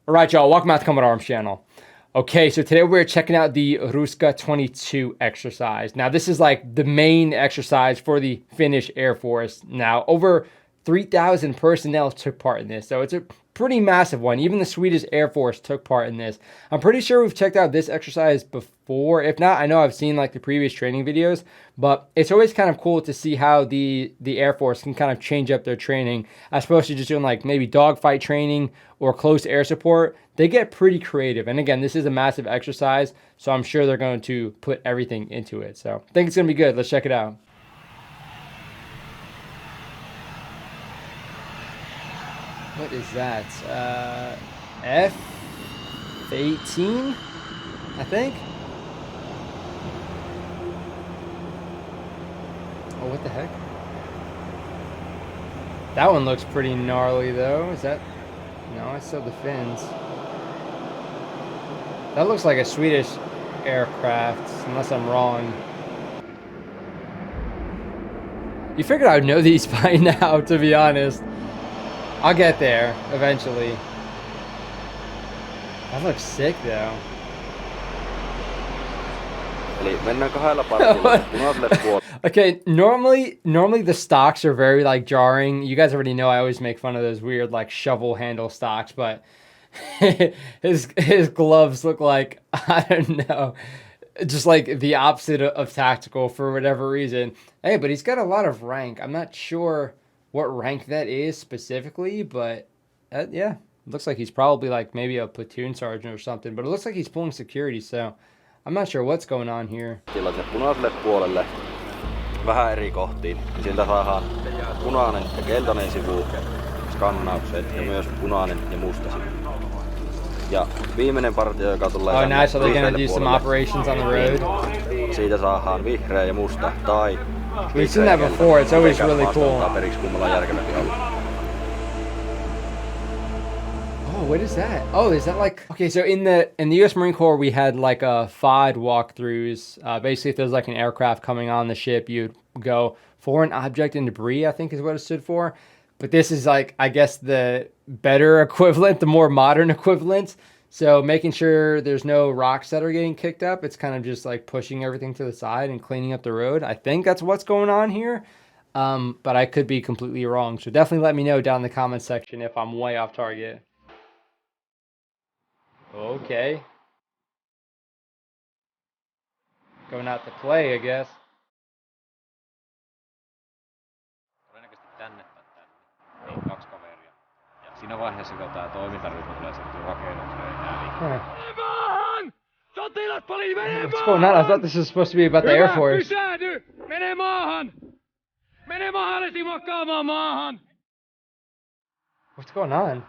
All right, y'all, welcome back to Combat Arms channel. Okay, so today we're checking out the Ruska 22 exercise. Now, this is like the main exercise for the Finnish Air Force. Now, over 3,000 personnel took part in this, so it's a pretty massive one. Even the Swedish Air Force took part in this. I'm pretty sure we've checked out this exercise before. If not, I know I've seen like the previous training videos, but it's always kind of cool to see how the Air Force can kind of change up their training as opposed to just doing like maybe dogfight training or close air support. They get pretty creative. And again, this is a massive exercise, so I'm sure they're going to put everything into it. So I think it's going to be good. Let's check it out. What is that? F-18, I think? Oh, what the heck? That one looks pretty gnarly, though. Is that... No, it's still the fins. That looks like a Swedish aircraft, unless I'm wrong. You figured I would know these by now, to be honest. I'll get there eventually. That looks sick though. Okay, normally the stocks are very like jarring. You guys already know I always make fun of those weird like shovel handle stocks, but his gloves look like, I don't know, just like the opposite of tactical for whatever reason. Hey, but he's got a lot of rank. I'm not sure what rank that is specifically, but yeah, looks like he's probably like maybe a platoon sergeant or something, but it looks like he's pulling security, so I'm not sure what's going on here. Punaiselle puolelle vähän eri kohtiin. Siltä saadaan punainen ja keltainen sivu skannaukset ja myös punainen ja musta sivu. Ja viimeinen partio, joka tulee oh, nice. So they're gonna do some operations on the road. Siitä saadaan vihreä ja musta tai we've seen that before. It's always really cool. Oh, what is that? Oh, is that like... Okay, so in the U.S. Marine Corps, we had like a FOD walkthroughs. Basically, if there's like an aircraft coming on the ship, you'd go foreign object and debris, I think is what it stood for. But this is like, I guess, the better equivalent, the more modern equivalent. So making sure there's no rocks that are getting kicked up. It's kind of just like pushing everything to the side and cleaning up the road. I think that's what's going on here. But I could be completely wrong. So definitely let me know down in the comment section if I'm way off target. Okay. Going out to play, I guess. Todennäköisesti tänne tai tänne. Niin, 2 kaveria. Ja siinä vaiheessa, kun tää toimintaryhmä tulee sieltä rakennukseen enää liikkuu. Maahan! Sotilat pali, mene What's going on? I thought this was supposed to be about the Air Force. Pysähdy! Mene maahan! Mene mahdollisesti makaamaan maahan! What's going on?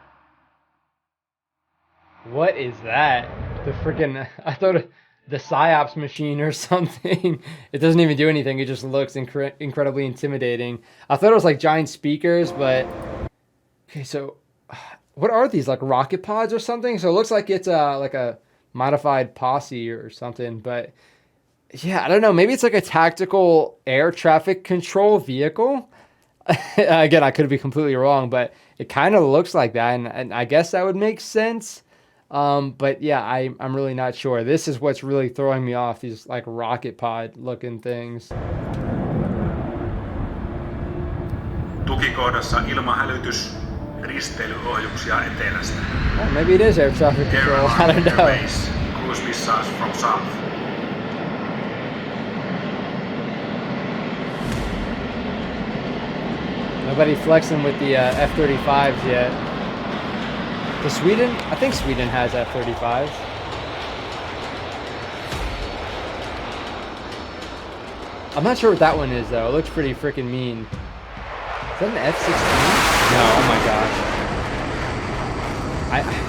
What is that? The freaking... I thought the PSYOPs machine or something. It doesn't even do anything. It just looks incredibly intimidating. I thought it was like giant speakers, but... Okay, so... What are these? Like rocket pods or something? So it looks like it's like a modified posse or something, but... Yeah, I don't know. Maybe it's like a tactical air traffic control vehicle? Again, I could be completely wrong, but it kind of looks like that, and I guess that would make sense. But yeah, I'm really not sure. This is what's really throwing me off, these like rocket pod looking things. Tukikohdassa ilmahälytys, risteilyohjuksia etelästä. Oh, maybe it is air traffic control, I don't know. Base, cruise missiles from south. Nobody flexing with the F-35s yet. To Sweden? I think Sweden has F-35s. I'm not sure what that one is though. It looks pretty freaking mean. Is that an F-16? No, oh my gosh.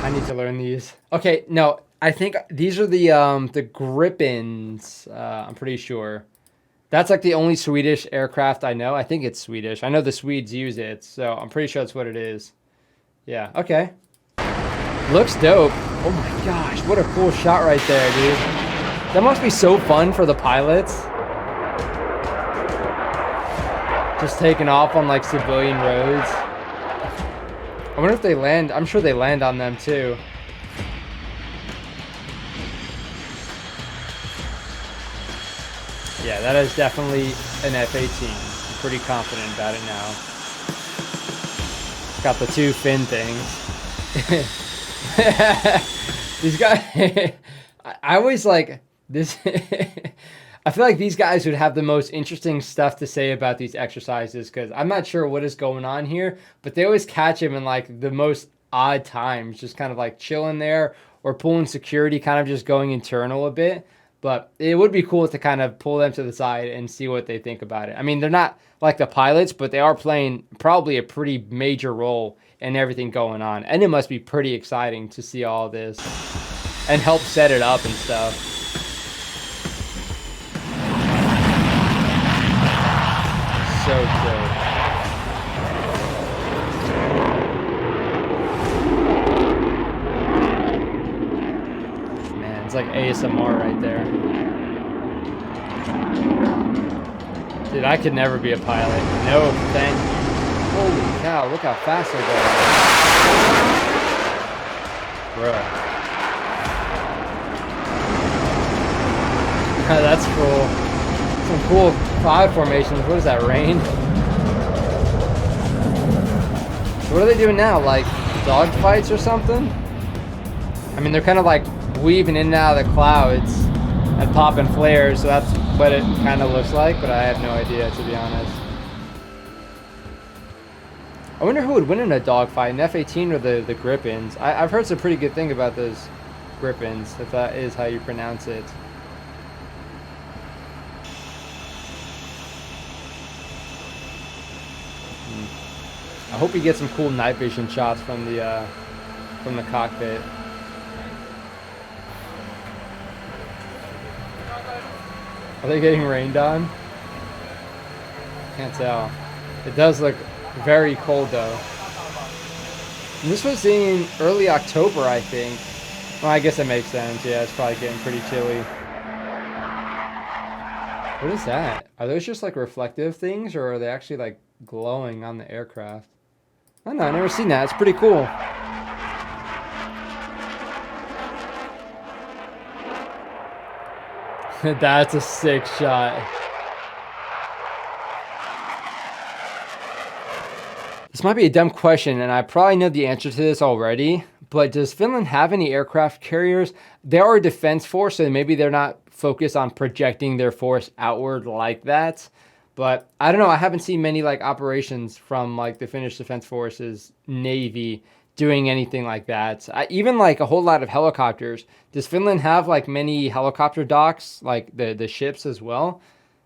I need to learn these. Okay, no, I think these are the Gripens. I'm pretty sure. That's like the only Swedish aircraft I know. I think it's Swedish. I know the Swedes use it, so I'm pretty sure that's what it is. Yeah, okay. Looks dope. Oh my gosh, what a cool shot right there, dude. That must be so fun for the pilots. Just taking off on like civilian roads. I wonder if they land. I'm sure they land on them too. Yeah, that is definitely an F-18. I'm pretty confident about it now. Got the two fin things. These guys, I always like this. I feel like these guys would have the most interesting stuff to say about these exercises because I'm not sure what is going on here, but they always catch him in like the most odd times, just kind of like chilling there or pulling security, kind of just going internal a bit. But it would be cool to kind of pull them to the side and see what they think about it. I mean, they're not like the pilots, but they are playing probably a pretty major role in everything going on. And it must be pretty exciting to see all this and help set it up and stuff. So dope. Man, it's like ASMR right there. Dude, I could never be a pilot. No, thank you. Holy cow, look how fast they're going. Bro. That's cool. Some cool cloud formations. What is that, rain? So what are they doing now? Like dog fights or something? I mean, they're kind of like weaving in and out of the clouds and popping flares, so that's what it kind of looks like, but I have no idea, to be honest. I wonder who would win in a dogfight, an F-18 or the Gripens. I've heard some pretty good thing about those Gripens, if that is how you pronounce it. I hope you get some cool night vision shots from the cockpit. Are they getting rained on? Can't tell. It does look very cold though. And this was in early October, I think. Well, I guess it makes sense. Yeah, it's probably getting pretty chilly. What is that? Are those just like reflective things, or are they actually like glowing on the aircraft? I don't know, I've never seen that. It's pretty cool. That's a sick shot. This might be a dumb question, and I probably know the answer to this already, but does Finland have any aircraft carriers? They are a defense force, so maybe they're not focused on projecting their force outward like that. But I don't know, I haven't seen many like operations from like the Finnish Defense Forces Navy doing anything like that. Even like a whole lot of helicopters. Does Finland have like many helicopter docks, like the ships as well?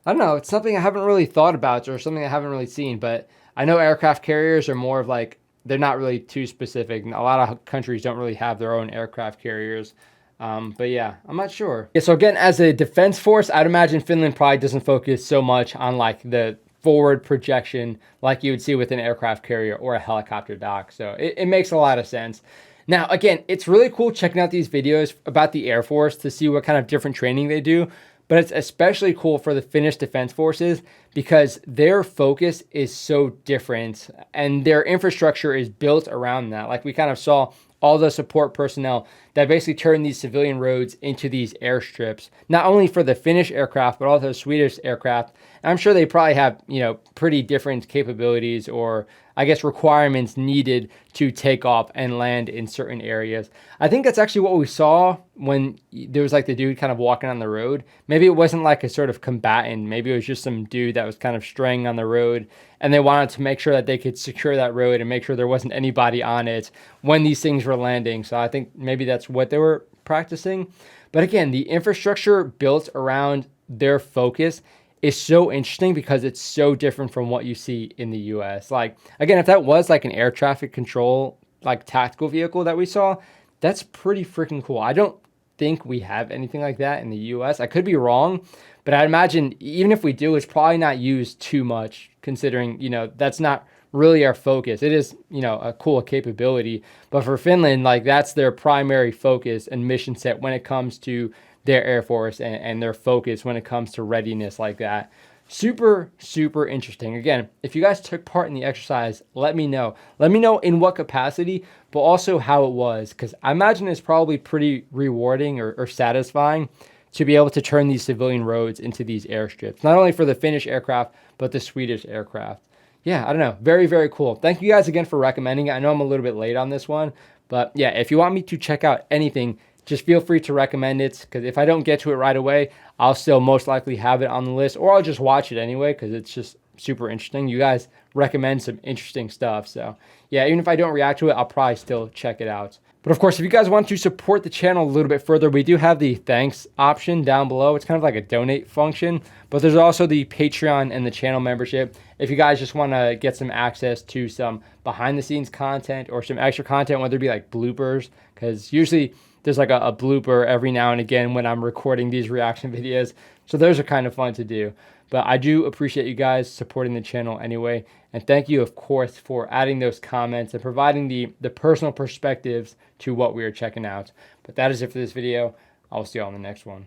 I don't know, it's something I haven't really thought about or something I haven't really seen, but I know aircraft carriers are more of like, they're not really too specific. A lot of countries don't really have their own aircraft carriers. But yeah, I'm not sure. Yeah, so again, as a defense force, I'd imagine Finland probably doesn't focus so much on like the forward projection like you would see with an aircraft carrier or a helicopter dock. So it makes a lot of sense. Now, again, it's really cool checking out these videos about the Air Force to see what kind of different training they do. But it's especially cool for the Finnish Defense Forces because their focus is so different and their infrastructure is built around that. Like we kind of saw all the support personnel that basically turn these civilian roads into these airstrips, not only for the Finnish aircraft, but also Swedish aircraft. And I'm sure they probably have, you know, pretty different capabilities or I guess requirements needed to take off and land in certain areas. I think that's actually what we saw when there was like the dude kind of walking on the road. Maybe it wasn't like a sort of combatant. Maybe it was just some dude that was kind of straying on the road and they wanted to make sure that they could secure that road and make sure there wasn't anybody on it when these things were landing. So I think maybe that's what they were practicing. But again, the infrastructure built around their focus is so interesting because it's so different from what you see in the US. Like, again, if that was like an air traffic control, like tactical vehicle that we saw, that's pretty freaking cool. I don't think we have anything like that in the US. I could be wrong, but I'd imagine even if we do, it's probably not used too much considering, you know, that's not really our focus. It is, you know, a cool capability, but for Finland, like that's their primary focus and mission set when it comes to their Air Force and their focus when it comes to readiness like that. Super, super interesting. Again, if you guys took part in the exercise, let me know. Let me know in what capacity, but also how it was, because I imagine it's probably pretty rewarding or satisfying to be able to turn these civilian roads into these airstrips, not only for the Finnish aircraft, but the Swedish aircraft. Yeah, I don't know. Very, very cool. Thank you guys again for recommending it. I know I'm a little bit late on this one, but yeah, if you want me to check out anything, just feel free to recommend it, because if I don't get to it right away, I'll still most likely have it on the list, or I'll just watch it anyway, because it's just super interesting. You guys recommend some interesting stuff. So yeah, even if I don't react to it, I'll probably still check it out. But of course, if you guys want to support the channel a little bit further, we do have the thanks option down below. It's kind of like a donate function, but there's also the Patreon and the channel membership. If you guys just want to get some access to some behind the scenes content or some extra content, whether it be like bloopers, because usually there's like a blooper every now and again when I'm recording these reaction videos. So those are kind of fun to do. But I do appreciate you guys supporting the channel anyway. And thank you, of course, for adding those comments and providing the personal perspectives to what we are checking out. But that is it for this video. I'll see you on the next one.